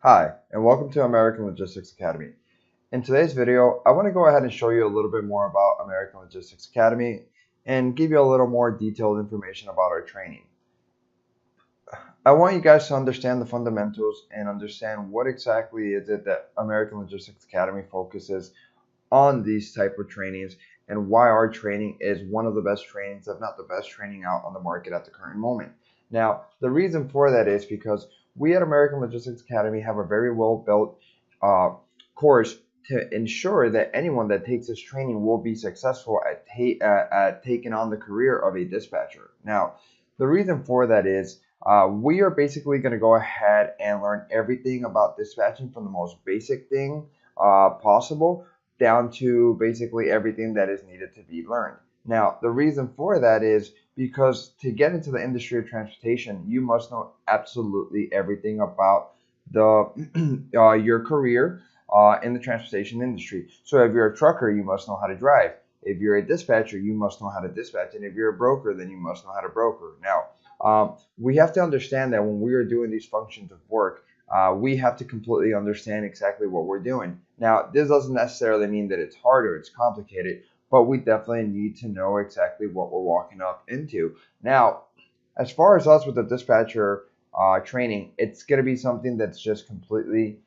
Hi, and welcome to American Logistics Academy. In today's video, I want to go ahead and show you a little bit more about American Logistics Academy and give you a little more detailed information about our training. I want you guys to understand the fundamentals and understand what exactly is it that American Logistics Academy focuses on these type of trainings and why our training is one of the best trainings, if not the best training out on the market at the current moment. Now, the reason for that is because we at American Logistics Academy have a very well built course to ensure that anyone that takes this training will be successful at taking on the career of a dispatcher. Now, the reason for that is we are basically going to go ahead and learn everything about dispatching from the most basic thing possible down to basically everything that is needed to be learned. Now, the reason for that is because to get into the industry of transportation, you must know absolutely everything about the your career in the transportation industry. So if you're a trucker, you must know how to drive. If you're a dispatcher, you must know how to dispatch. And if you're a broker, then you must know how to broker. Now, we have to understand that when we are doing these functions of work, we have to completely understand exactly what we're doing. Now, this doesn't necessarily mean that it's hard or it's complicated, but we definitely need to know exactly what we're walking up into. Now, as far as us with the dispatcher training, it's going to be something that's just completely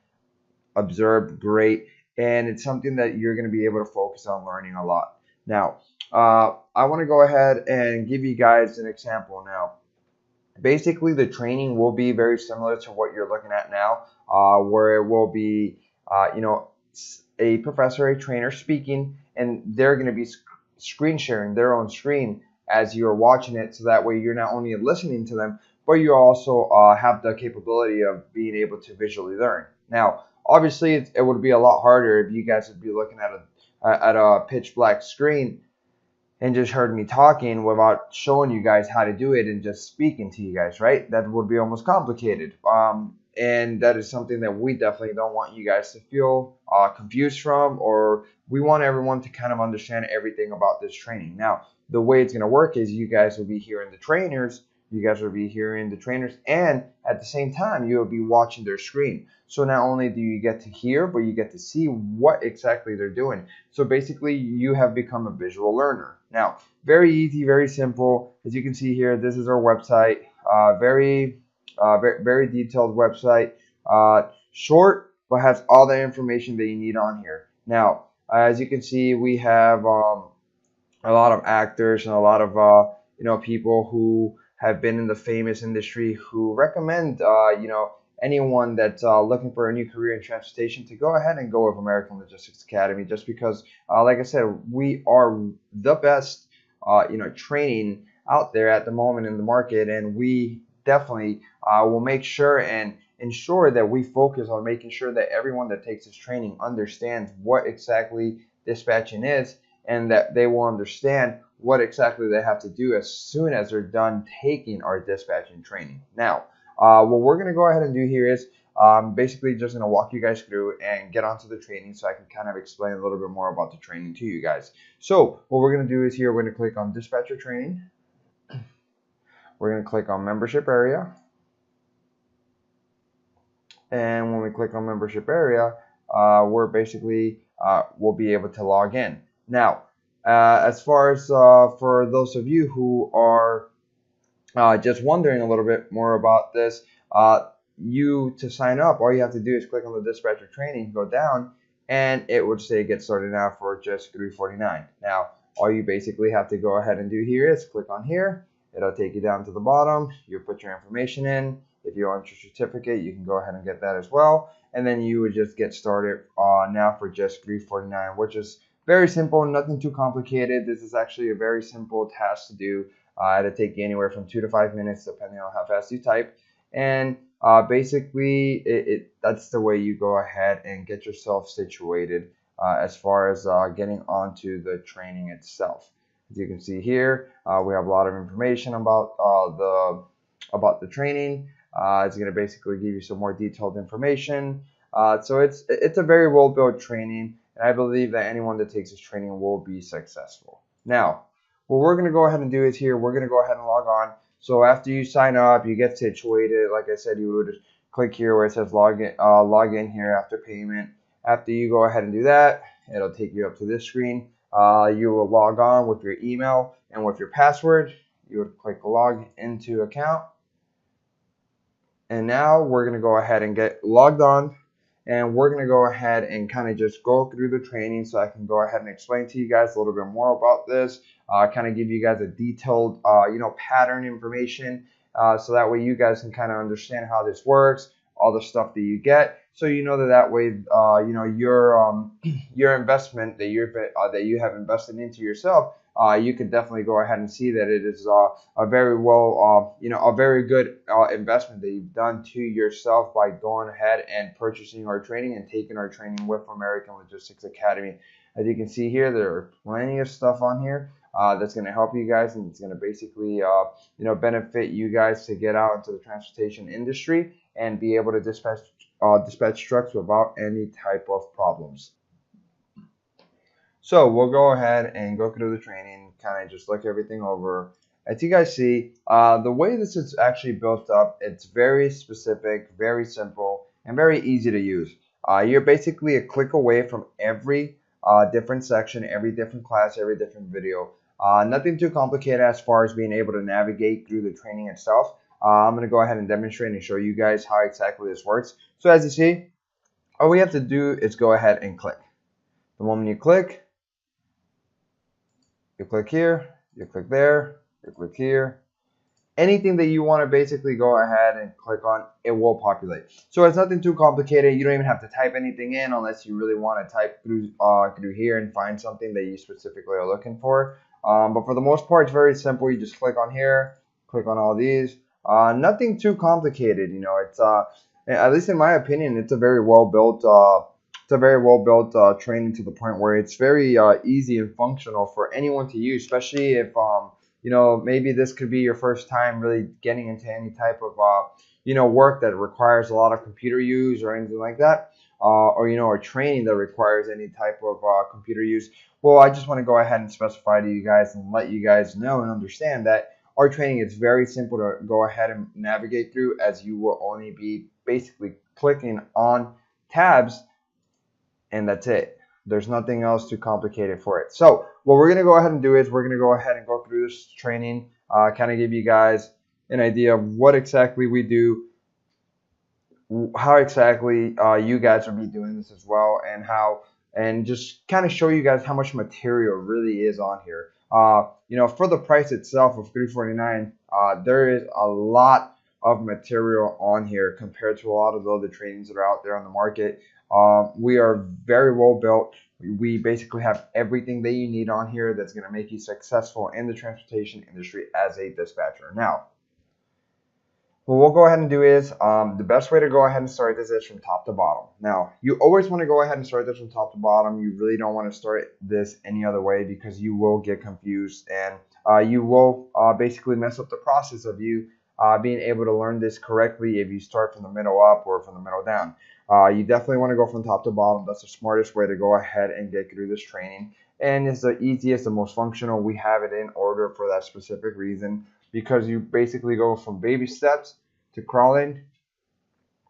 observed, great, and it's something that you're going to be able to focus on learning a lot. Now, I want to go ahead and give you guys an example now. Basically, the training will be very similar to what you're looking at now, where it will be, a professor, a trainer speaking, and they're going to be screen sharing their own screen as you're watching it, so that way you're not only listening to them, but you also have the capability of being able to visually learn. Now, obviously, it would be a lot harder if you guys would be looking at a pitch black screen and just heard me talking without showing you guys how to do it and just speaking to you guys, right? That would be almost complicated. And that is something that we definitely don't want you guys to feel confused from, or we want everyone to kind of understand everything about this training. Now, the way it's going to work is you guys will be hearing the trainers, and at the same time, you will be watching their screen. So not only do you get to hear, but you get to see what exactly they're doing. So basically, you have become a visual learner. Now, very easy, very simple. As you can see here, this is our website. Very detailed website. Short, but has all the information that you need on here. Now, as you can see, we have a lot of actors and a lot of people who have been in the famous industry who recommend anyone that's looking for a new career in transportation to go ahead and go with American Logistics Academy, just because like I said, we are the best training out there at the moment in the market, and we definitely will make sure and ensure that we focus on making sure that everyone that takes this training understands what exactly dispatching is, and that they will understand what exactly they have to do as soon as they're done taking our dispatching training. Now, what we're going to go ahead and do here is basically just going to walk you guys through and get onto the training so I can kind of explain a little bit more about the training to you guys. So what we're going to do is here, we're going to click on dispatcher training. We're going to click on membership area. And when we click on membership area, we're basically we'll be able to log in. Now, as far as for those of you who are just wondering a little bit more about this, to sign up, all you have to do is click on the dispatcher training, go down, and it would say get started now for just $349. Now, all you basically have to go ahead and do here is click on here. It'll take you down to the bottom. You put your information in. If you want your certificate, you can go ahead and get that as well. And then you would just get started now for just $349, which is very simple, nothing too complicated. This is actually a very simple task to do. It'll take you anywhere from 2 to 5 minutes, depending on how fast you type. And basically, that's the way you go ahead and get yourself situated as far as getting onto the training itself. As you can see here, we have a lot of information about the training. It's going to basically give you some more detailed information. So it's a very well built training, and I believe that anyone that takes this training will be successful. Now, what we're going to go ahead and do is here, we're going to go ahead and log on. So after you sign up, you get situated. Like I said, you would click here where it says log in here after payment. After you go ahead and do that, it'll take you up to this screen. You will log on with your email and with your password. You would click log into account. And now we're going to go ahead and get logged on, and we're going to go ahead and kind of just go through the training so I can go ahead and explain to you guys a little bit more about this, kind of give you guys a detailed, pattern information, so that way you guys can kind of understand how this works, all the stuff that you get, so you know that way, your investment that you have invested into yourself, you can definitely go ahead and see that it is a very a very good investment that you've done to yourself by going ahead and purchasing our training and taking our training with American Logistics Academy. As you can see here, there are plenty of stuff on here that's going to help you guys, and it's going to basically benefit you guys to get out into the transportation industry and be able to dispatch trucks without any type of problems. So we'll go ahead and go through the training, kind of just look everything over. As you guys see, the way this is actually built up, it's very specific, very simple, and very easy to use. You're basically a click away from every different section, every different class, every different video. Nothing too complicated as far as being able to navigate through the training itself. I'm going to go ahead and demonstrate and show you guys how exactly this works. So as you see, all we have to do is go ahead and click. The moment you click here, you click there, you click here. Anything that you want to basically go ahead and click on, it will populate. So it's nothing too complicated. You don't even have to type anything in unless you really want to type through here and find something that you specifically are looking for. But for the most part, it's very simple. You just click on here, click on all these. Nothing too complicated. It's at least in my opinion, it's a very well built. Training to the point where it's very easy and functional for anyone to use, especially if maybe this could be your first time really getting into any type of work that requires a lot of computer use or anything like that, or training that requires any type of computer use. Well, I just want to go ahead and specify to you guys and let you guys know and understand that our training is very simple to go ahead and navigate through, as you will only be basically clicking on tabs, and that's it. There's nothing else too complicated for it. So what we're going to go ahead and do is we're going to go ahead and go through this training, kind of give you guys an idea of what exactly we do, how exactly you guys will be doing this as well, and just kind of show you guys how much material really is on here. For the price itself of $349, there is a lot of material on here compared to a lot of the other trainings that are out there on the market. We are very well built. We basically have everything that you need on here that's going to make you successful in the transportation industry as a dispatcher. Now, what we'll go ahead and do is the best way to go ahead and start this is from top to bottom. Now, you always want to go ahead and start this from top to bottom. You really don't want to start this any other way, because you will get confused and you will basically mess up the process of you being able to learn this correctly if you start from the middle up or from the middle down. You definitely want to go from top to bottom. That's the smartest way to go ahead and get through this training. And it's the easiest, the most functional. We have it in order for that specific reason, because you basically go from baby steps to crawling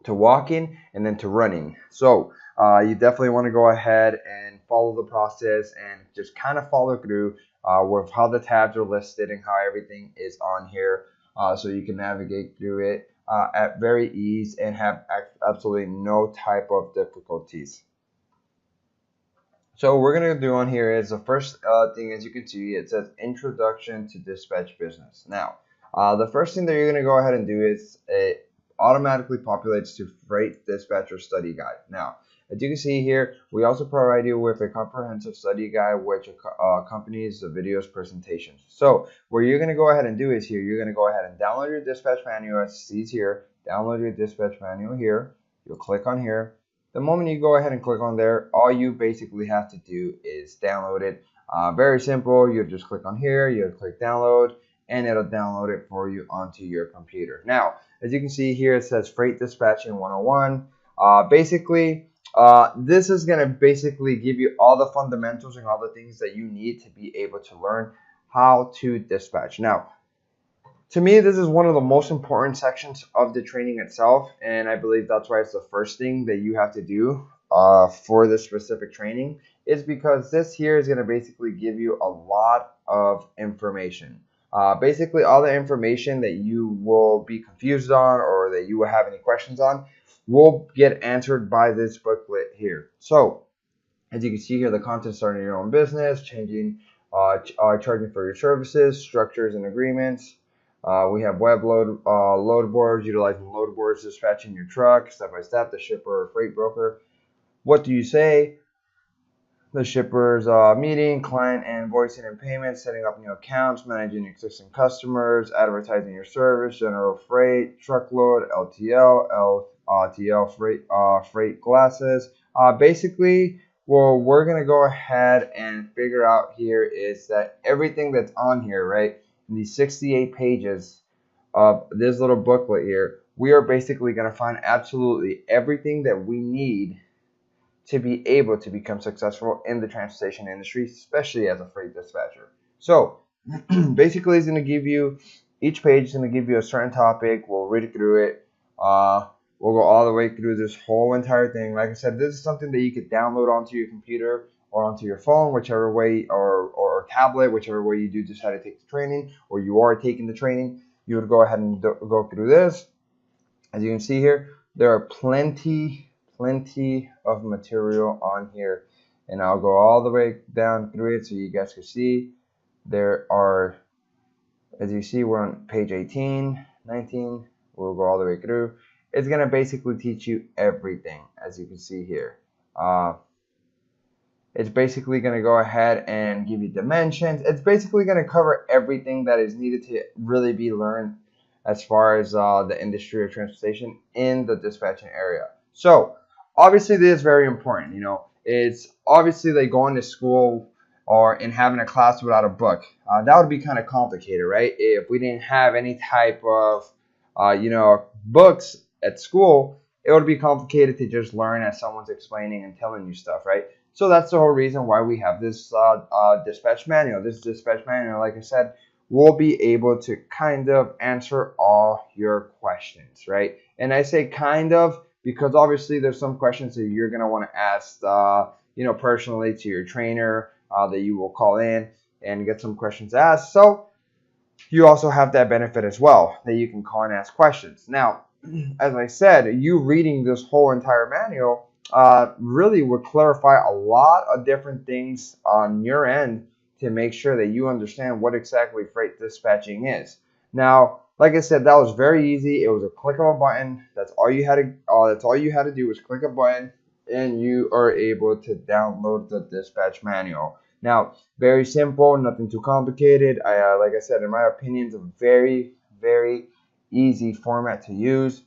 to walking and then to running. So you definitely want to go ahead and follow the process and just kind of follow through with how the tabs are listed and how everything is on here, so you can navigate through it at very ease and have absolutely no type of difficulties. So what we're going to do on here is the first thing, as you can see, it says Introduction to Dispatch Business. Now, the first thing that you're going to go ahead and do is it automatically populates to Freight Dispatcher Study Guide. Now, as you can see here, we also provide you with a comprehensive study guide which accompanies the video's presentations. So what you're going to go ahead and do is here, you're going to go ahead and download your dispatch manual, as it sees here. Download your dispatch manual here. You'll click on here. The moment you go ahead and click on there, all you basically have to do is download it. Very simple. You just click on here, you click download, and it'll download it for you onto your computer. Now, as you can see here, it says Freight Dispatching 101. This is going to basically give you all the fundamentals and all the things that you need to be able to learn how to dispatch. Now, To me, this is one of the most important sections of the training itself, and I believe that's why it's the first thing that you have to do for this specific training, is because this here is going to basically give you a lot of information. Basically, all the information that you will be confused on or that you will have any questions on will get answered by this booklet here. So, as you can see here, the content starting your own business, charging for your services, structures and agreements. We have web load boards, utilizing load boards, dispatching your truck, step by step, the shipper or freight broker. What do you say? The shipper's meeting, client invoicing and payments, setting up new accounts, managing existing customers, advertising your service, general freight, truckload, LTL, TL freight classes. Basically, well, we're gonna go ahead and figure out here is that everything that's on here, right, in these 68 pages of this little booklet here, we are basically gonna find absolutely everything that we need to be able to become successful in the transportation industry, especially as a freight dispatcher. So basically, it's going to give you, each page is going to give you a certain topic. We'll read through it. We'll go all the way through this whole entire thing. Like I said, this is something that you could download onto your computer or onto your phone, whichever way, or tablet, whichever way you do decide to take the training, or you are taking the training. You would go ahead and go through this. As you can see here, there are plenty of material on here, and I'll go all the way down through it so you guys can see. There are, as you see, we're on page 18, 19. We'll go all the way through. It's going to basically teach you everything, as you can see here. It's basically going to go ahead and give you dimensions. It's basically going to cover everything that is needed to really be learned as far as the industry of transportation in the dispatching area. So obviously this is very important. You know, it's obviously like going to school and having a class without a book. That would be kind of complicated, right? If we didn't have any type of books at school, it would be complicated to just learn as someone's explaining and telling you stuff, right? So that's the whole reason why we have this dispatch manual. This dispatch manual, like I said, will be able to kind of answer all your questions, right? And I say kind of because obviously there's some questions that you're going to want to ask, personally to your trainer that you will call in and get some questions asked. So you also have that benefit as well, that you can call and ask questions. Now, as I said, you reading this whole entire manual really would clarify a lot of different things on your end to make sure that you understand what exactly freight dispatching is. Now, like I said, that was very easy. It was a click of a button. That's all you had to do was click a button, and you are able to download the dispatch manual. Now, very simple, nothing too complicated. Like I said, in my opinion, it's a very, very easy format to use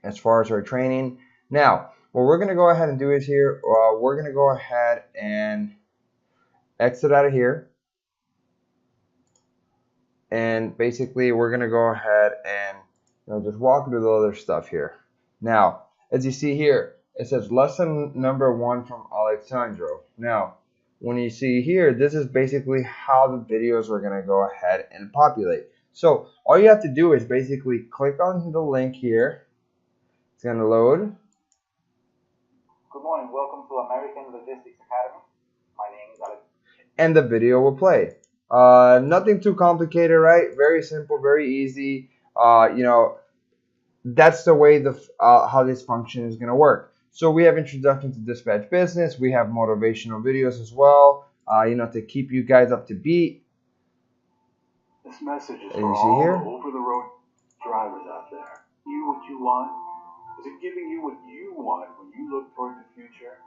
as far as our training. Now, what we're going to go ahead and do is here, we're going to go ahead and exit out of here. And basically, we're going to go ahead and just walk through the other stuff here. Now, as you see here, it says lesson number 1 from Alexandro. Now, when you see here, this is basically how the videos are going to go ahead and populate. So all you have to do is basically click on the link here. It's going to load. Good morning. Welcome to American Logistics Academy. My name is Alex. And the video will play. Nothing too complicated, right? Very simple, very easy. That's the way how this function is going to work. So we have introduction to dispatch business. We have motivational videos as well, to keep you guys up to beat. This message is for all the over-the-road drivers out there. You what you want? Is it giving you what you want when you look toward the future?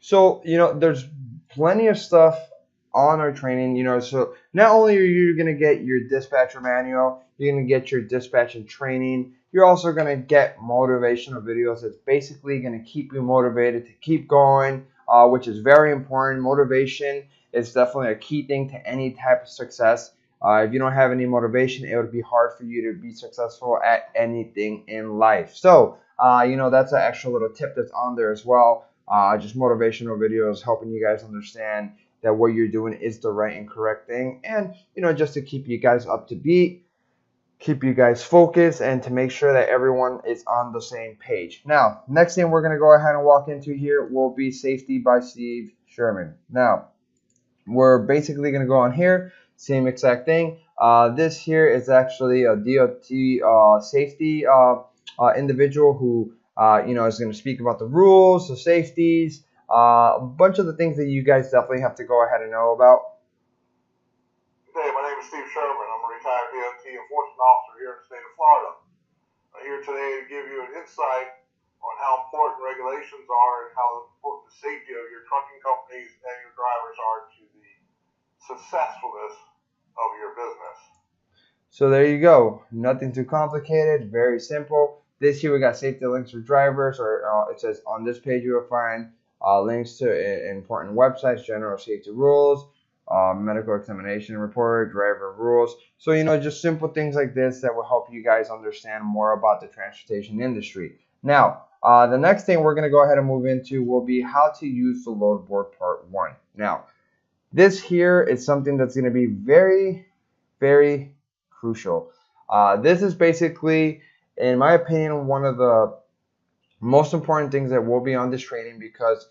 So, there's plenty of stuff on our training, so not only are you going to get your dispatcher manual, you're going to get your dispatching training, you're also going to get motivational videos that's basically going to keep you motivated to keep going, which is very important. Motivation is definitely a key thing to any type of success. If you don't have any motivation, it would be hard for you to be successful at anything in life. So, that's an extra little tip that's on there as well. Just motivational videos helping you guys understand that what you're doing is the right and correct thing, and just to keep you guys up to beat, keep you guys focused, and to make sure that everyone is on the same page. Now, next thing we're going to go ahead and walk into here will be Safety by Steve Sherman. Now, we're basically going to go on here, same exact thing. This here is actually a DOT safety individual who is going to speak about the rules, the safeties, a bunch of the things that you guys definitely have to go ahead and know about. Hey, my name is Steve Sherman. I'm a retired DOT enforcement officer here in the state of Florida. I'm here today to give you an insight on how important regulations are and how important the safety of your trucking companies and your drivers are to the successfulness of your business. So there you go. Nothing too complicated. Very simple. This here we got safety links for drivers, or it says on this page you will find links to important websites, general safety rules, medical examination report, driver rules. So just simple things like this that will help you guys understand more about the transportation industry. Now, the next thing we're going to go ahead and move into will be how to use the load board part 1. Now, this here is something that's going to be very, very crucial. This is basically, in my opinion, one of the most important things that will be on this training, because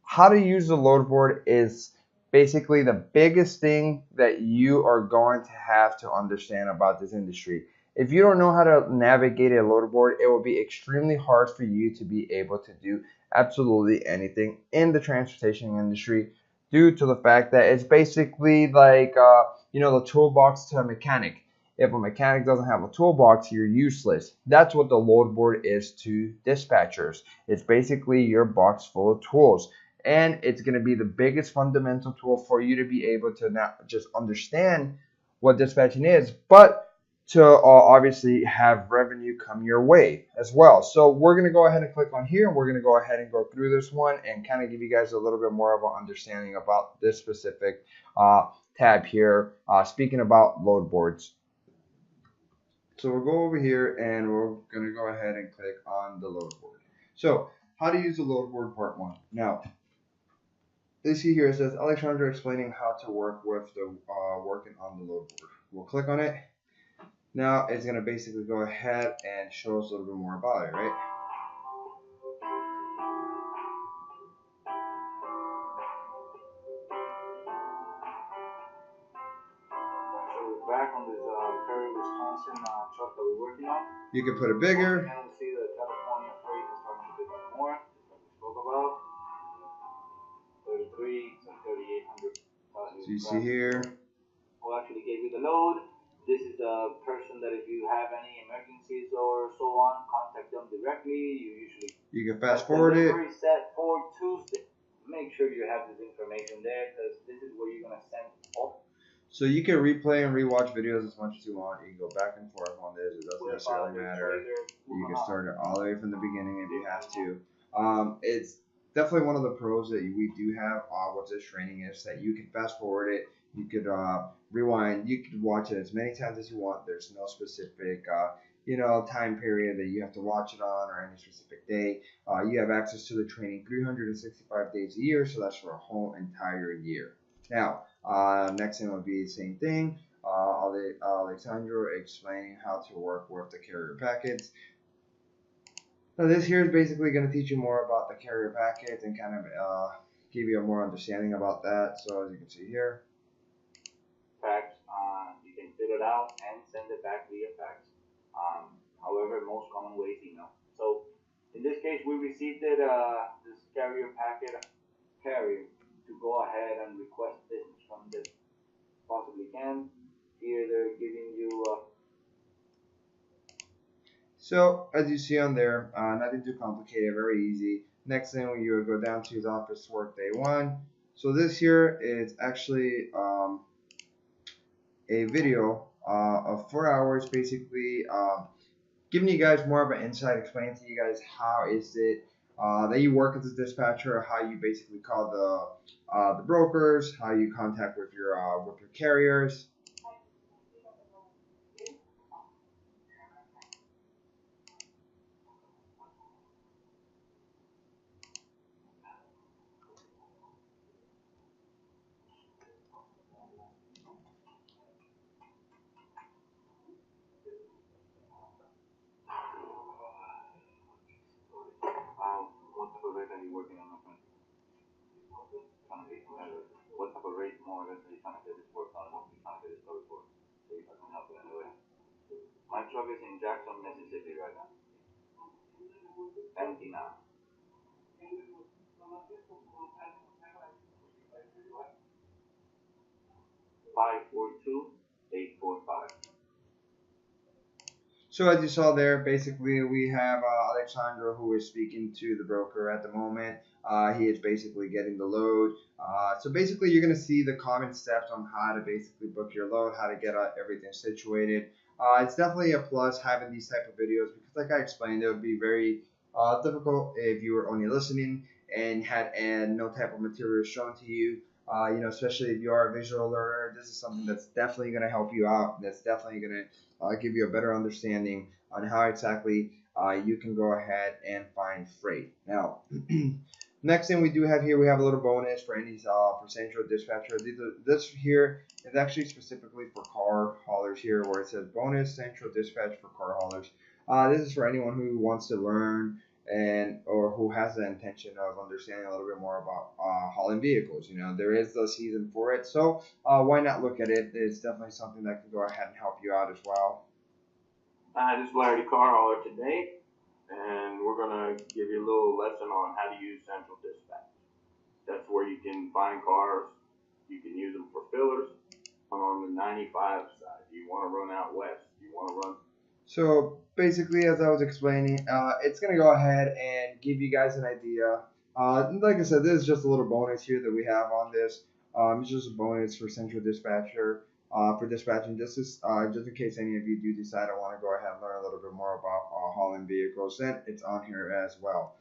how to use the load board is basically the biggest thing that you are going to have to understand about this industry. If you don't know how to navigate a load board, it will be extremely hard for you to be able to do absolutely anything in the transportation industry, due to the fact that it's basically like the toolbox to a mechanic. If a mechanic doesn't have a toolbox, you're useless. That's what the load board is to dispatchers. It's basically your box full of tools, and it's going to be the biggest fundamental tool for you to be able to not just understand what dispatching is, but to obviously have revenue come your way as well. So we're going to go ahead and click on here, and we're going to go ahead and go through this one and kind of give you guys a little bit more of an understanding about this specific tab here, speaking about load boards. So we'll go over here and we're going to go ahead and click on the load board. So how to use the load board part 1. Now, this here says Alexandra explaining how to work with the working on the load board. We'll click on it. Now it's going to basically go ahead and show us a little bit more about it, right? So back on this Perry, Wisconsin truck that we're working on. You can put it bigger. You can see the California freight is starting a bit more, like we spoke about. 33 to 3,800. So you see here. We'll actually give you the load. This is the person that if you have any emergencies or so on, contact them directly. You can fast forward it. Set for Tuesday. Make sure you have this information there, because this is where you're gonna send all. So you can replay and rewatch videos as much as you want. You can go back and forth on this. It doesn't necessarily matter. You can start it all the way from the beginning if you have to. It's definitely one of the pros that we do have with this training is that you can fast forward it. You could rewind. You could watch it as many times as you want. There's no specific time period that you have to watch it on, or any specific day. You have access to the training 365 days a year, so that's for a whole entire year. Now, next thing would be the same thing. Alexandra explaining how to work with the carrier packets. Now this here is basically going to teach you more about the carrier packets and kind of give you a more understanding about that. So as you can see here, fax, you can fill it out and send it back via fax. However, most common way is email. So in this case, we received it, this carrier packet carrier to go ahead and request business from them. Possibly can. Here they're giving you. So as you see on there, nothing too complicated, very easy. Next thing you would go down to his office work day 1. So this here is actually a video of 4 hours, basically giving you guys more of an insight, explaining to you guys how is it that you work as a dispatcher, how you basically call the brokers, how you contact with your carriers. in Jackson, Mississippi right now. Empty now. 542-845. So as you saw there, basically we have Alexandra who is speaking to the broker at the moment. He is basically getting the load. So basically you're going to see the common steps on how to basically book your load, how to get everything situated. It's definitely a plus having these type of videos because like I explained, it would be very difficult if you were only listening and had no type of material shown to you. Especially if you are a visual learner, this is something that's definitely going to help you out. That's definitely going to give you a better understanding on how exactly you can go ahead and find freight. Now, next thing we do have here, we have a little bonus for any for Central Dispatcher. This here is actually specifically for car haulers here, where it says bonus Central Dispatch for car haulers. This is for anyone who wants to learn or who has the intention of understanding a little bit more about hauling vehicles. There is the season for it, so why not look at it? It's definitely something that can go ahead and help you out as well. This is Larry the Car Hauler today, and we're gonna give you a little lesson on how to use Central Dispatch. That's where you can find cars. You can use them for fillers. On the 95 side, you want to run out west. You want to run. So basically, as I was explaining, it's going to go ahead and give you guys an idea. Like I said, this is just a little bonus here that we have on this. It's just a bonus for Central Dispatcher for dispatching. Just in case any of you do decide I want to go ahead and learn a little bit more about hauling vehicles, then it's on here as well.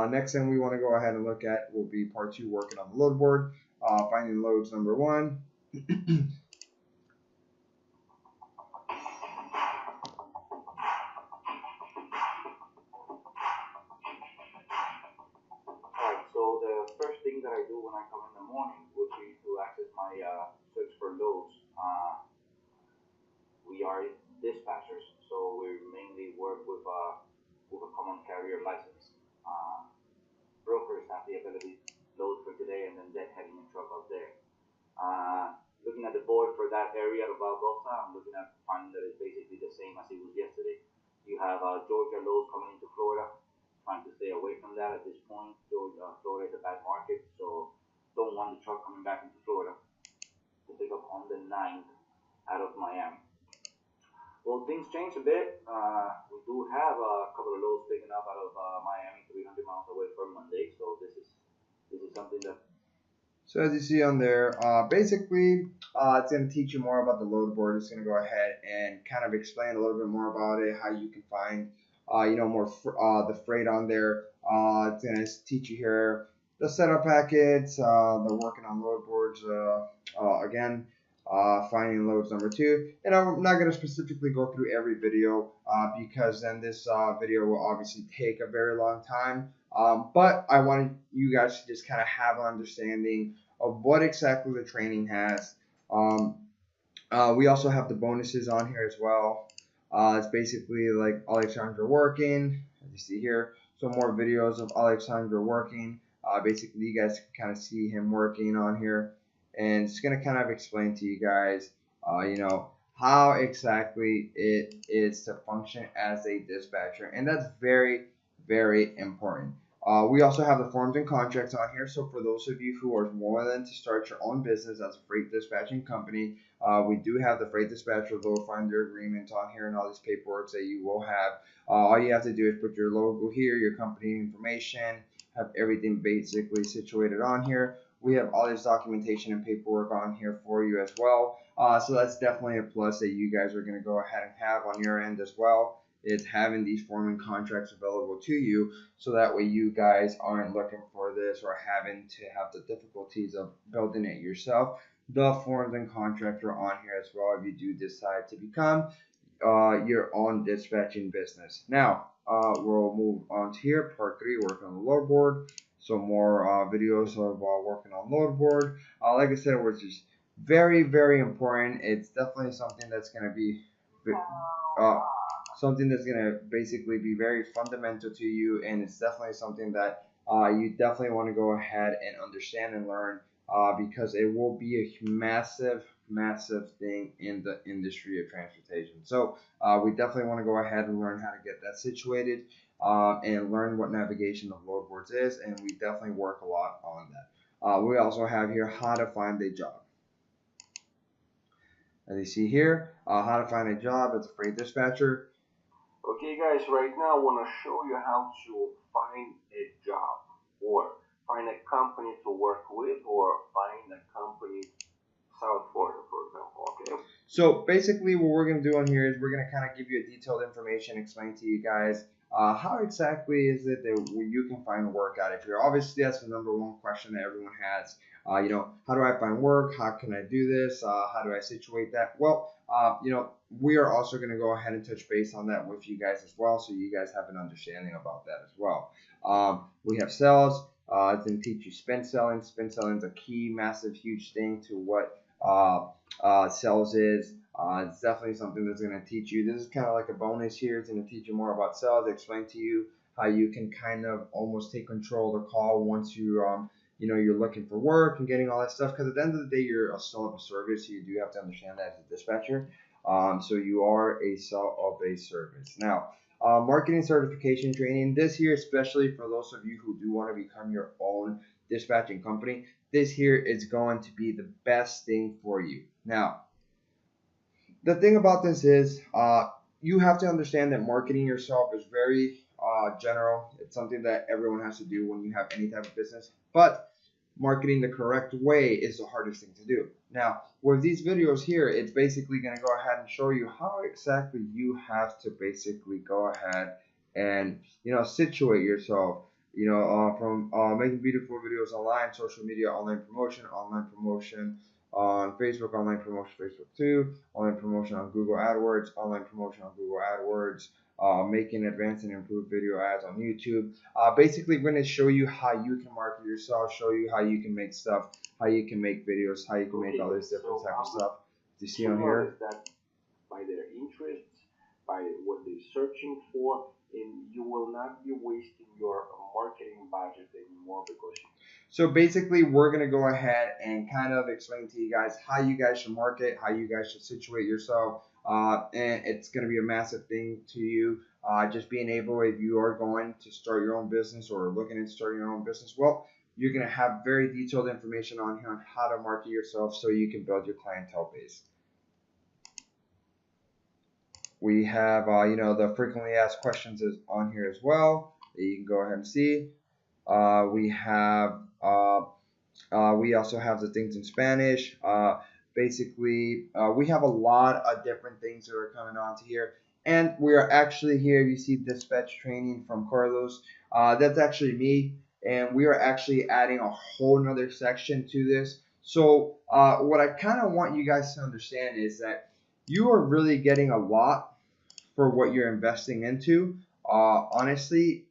Next thing we want to go ahead and look at will be part 2, working on the load board, finding loads number 1. So the first thing that I do when I come in the morning would be to access my search for loads. We are dispatchers, so we mainly work with a common carrier license. Brokers have the ability to load for today and then heading in truck out there. Looking at the board for that area of Valdosta, I'm looking at finding that it's basically the same as it was yesterday. You have Georgia loads coming into Florida. Trying to stay away from that at this point. Florida is a bad market, so don't want the truck coming back into Florida to pick up on the 9th out of Miami. Well, things change a bit. We do have a couple of loads picking up out of Miami, 300 miles away from Monday, so this is something that. So as you see on there, basically, it's going to teach you more about the load board. It's going to go ahead and kind of explain a little bit more about it, how you can find more the freight on there. It's going to teach you here the setup packets, the working on load boards, again, finding loads number 2. And I'm not going to specifically go through every video because then this video will obviously take a very long time. But I wanted you guys to just kind of have an understanding of what exactly the training has. We also have the bonuses on here as well. It's basically like Alexandra working, as you see here. So more videos of Alexandra working. Basically, you guys can kind of see him working on here. And it's going to kind of explain to you guys, how exactly it is to function as a dispatcher. And that's very, very important. We also have the forms and contracts on here. So for those of you who are more than to start your own business as a freight dispatching company, we do have the freight dispatcher load finder agreement on here and all these paperwork that you will have. All you have to do is put your logo here, your company information, have everything basically situated on here. We have all this documentation and paperwork on here for you as well. So that's definitely a plus that you guys are going to go ahead and have on your end as well. Is having these form and contracts available to you, so that way you guys aren't looking for this or having to have the difficulties of building it yourself. The forms and contracts are on here as well if you do decide to become your own dispatching business. Now we'll move on to here, part 3, working on the load board. So more videos of working on load board. Like I said, which is very, very important. It's definitely something that's going to be something that's going to basically be very fundamental to you, and it's definitely something that you definitely want to go ahead and understand and learn because it will be a massive massive thing in the industry of transportation. So we definitely want to go ahead and learn how to get that situated and learn what navigation of load boards is, and we definitely work a lot on that. We also have here how to find a job. As you see here, how to find a job as a freight dispatcher. Okay guys, right now I want to show you how to find a job, or find a company to work with, or find a company South Florida, for example, okay? So basically what we're going to do on here is we're going to kind of give you a detailed information, explain to you guys how exactly is it that you can find work out. If you're obviously, that's the number one question that everyone has. You know, how do I find work? How can I do this? How do I situate that? Well, you know, we are also going to go ahead and touch base on that with you guys as well, so you guys have an understanding about that as well. We have sales. It's going to teach you spin selling. Spin selling is a key, massive, huge thing to what sales is. It's definitely something that's going to teach you. This is kind of like a bonus here. It's going to teach you more about sales, explain to you how you can kind of almost take control of the call once you you know, you're looking for work and getting all that stuff, because at the end of the day you're still of a service, so you do have to understand that as a dispatcher. So you are a sell of a service. Now, marketing certification training, this here, especially for those of you who do want to become your own dispatching company, this here is going to be the best thing for you. Now, the thing about this is you have to understand that marketing yourself is very general. It's something that everyone has to do when you have any type of business, but marketing the correct way is the hardest thing to do. Now, with these videos here, it's basically going to go ahead and show you how exactly you have to basically go ahead and, you know, situate yourself, you know, from making beautiful videos online, social media, online promotion on Facebook, online promotion Facebook too, online promotion on Google AdWords, online promotion on Google AdWords, making advanced and improved video ads on YouTube. Basically, we're going to show you how you can market yourself, show you how you can make stuff, how you can make videos, how you can make all this different type of stuff. Do you see on here? That by their interests, by what they're searching for, and you will not be wasting your marketing budget anymore because. So basically, we're going to go ahead and kind of explain to you guys how you guys should market, how you guys should situate yourself, and it's going to be a massive thing to you. Just being able, if you are going to start your own business or looking into starting your own business, well, you're going to have very detailed information on here on how to market yourself so you can build your clientele base. We have, you know, the frequently asked questions is on here as well that you can go ahead and see. We also have the things in Spanish. Basically, we have a lot of different things that are coming onto here. And we are actually here, you see dispatch training from Carlos. That's actually me. And we are actually adding a whole nother section to this. So what I kind of want you guys to understand is that you are really getting a lot for what you're investing into. Honestly,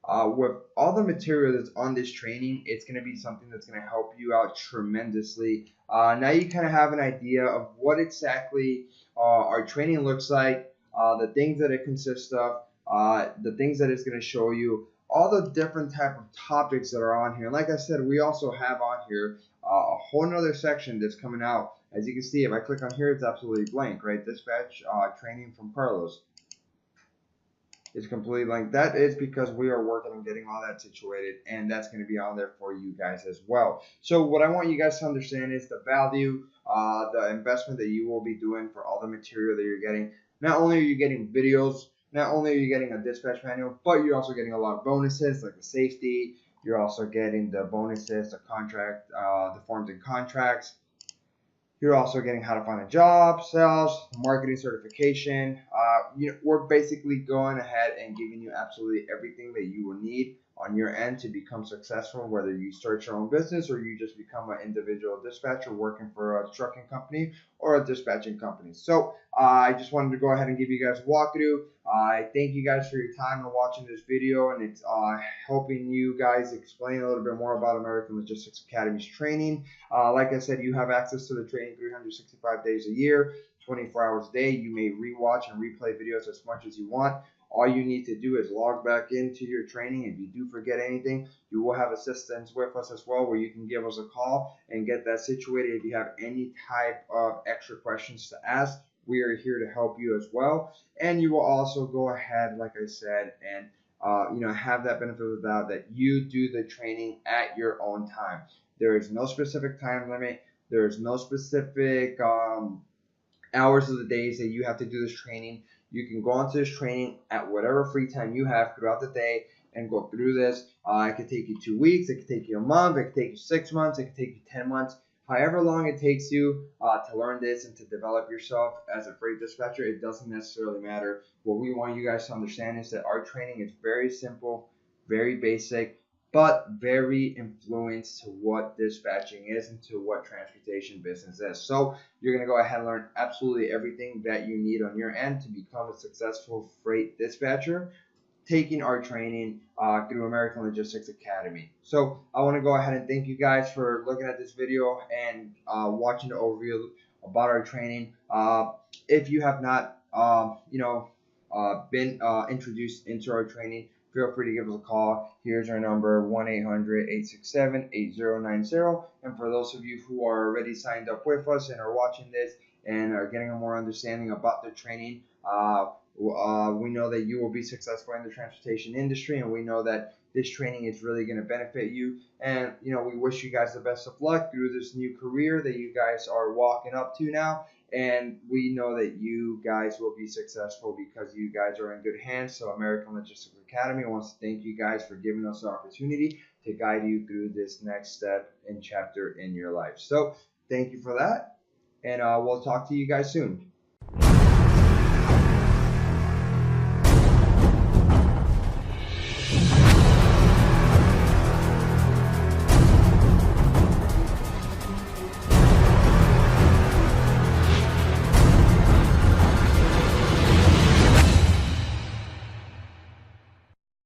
with all the material that's on this training, it's going to be something that's going to help you out tremendously. Now you kind of have an idea of what exactly our training looks like, the things that it consists of, the things that it's going to show you, all the different type of topics that are on here. Like I said, we also have on here a whole nother section that's coming out. As you can see, if I click on here, it's absolutely blank, right? Dispatch training from Carlos. It's completely blank. That is because we are working on getting all that situated, and that's going to be on there for you guys as well. So what I want you guys to understand is the value, the investment that you will be doing for all the material that you're getting. Not only are you getting videos, not only are you getting a dispatch manual, but you're also getting a lot of bonuses like the safety. You're also getting the bonuses, the contract, the forms and contracts. You're also getting how to find a job, sales, marketing certification. You know, we're basically going ahead and giving you absolutely everything that you will need on your end to become successful, whether you start your own business or you just become an individual dispatcher working for a trucking company or a dispatching company. So I just wanted to go ahead and give you guys a walkthrough. I thank you guys for your time and watching this video, and it's helping you guys explain a little bit more about American Logistics Academy's training. Like I said, you have access to the training 365 days a year, 24 hours a day. You may rewatch and replay videos as much as you want. All you need to do is log back into your training. If you do forget anything, you will have assistance with us as well, where you can give us a call and get that situated. If you have any type of extra questions to ask, we are here to help you as well. And you will also go ahead, like I said, and have that benefit of the doubt that you do the training at your own time. There is no specific time limit. There is no specific hours of the days that you have to do this training. You can go onto this training at whatever free time you have throughout the day and go through this. It could take you 2 weeks. It could take you a month. It could take you 6 months. It could take you 10 months. However long it takes you to learn this and to develop yourself as a freight dispatcher, it doesn't necessarily matter. What we want you guys to understand is that our training is very simple, very basic, but very influenced to what dispatching is and to what transportation business is. So you're going to go ahead and learn absolutely everything that you need on your end to become a successful freight dispatcher, taking our training through American Logistics Academy. So I want to go ahead and thank you guys for looking at this video and watching the overview about our training. If you have not, been introduced into our training, feel free to give us a call. Here's our number, 1-800-867-8090. And for those of you who are already signed up with us and are watching this and are getting a more understanding about the training, we know that you will be successful in the transportation industry, and we know that this training is really going to benefit you. And we wish you guys the best of luck through this new career that you guys are walking up to now. And we know that you guys will be successful because you guys are in good hands. So American Logistics Academy wants to thank you guys for giving us the opportunity to guide you through this next step and chapter in your life. So thank you for that, and we'll talk to you guys soon.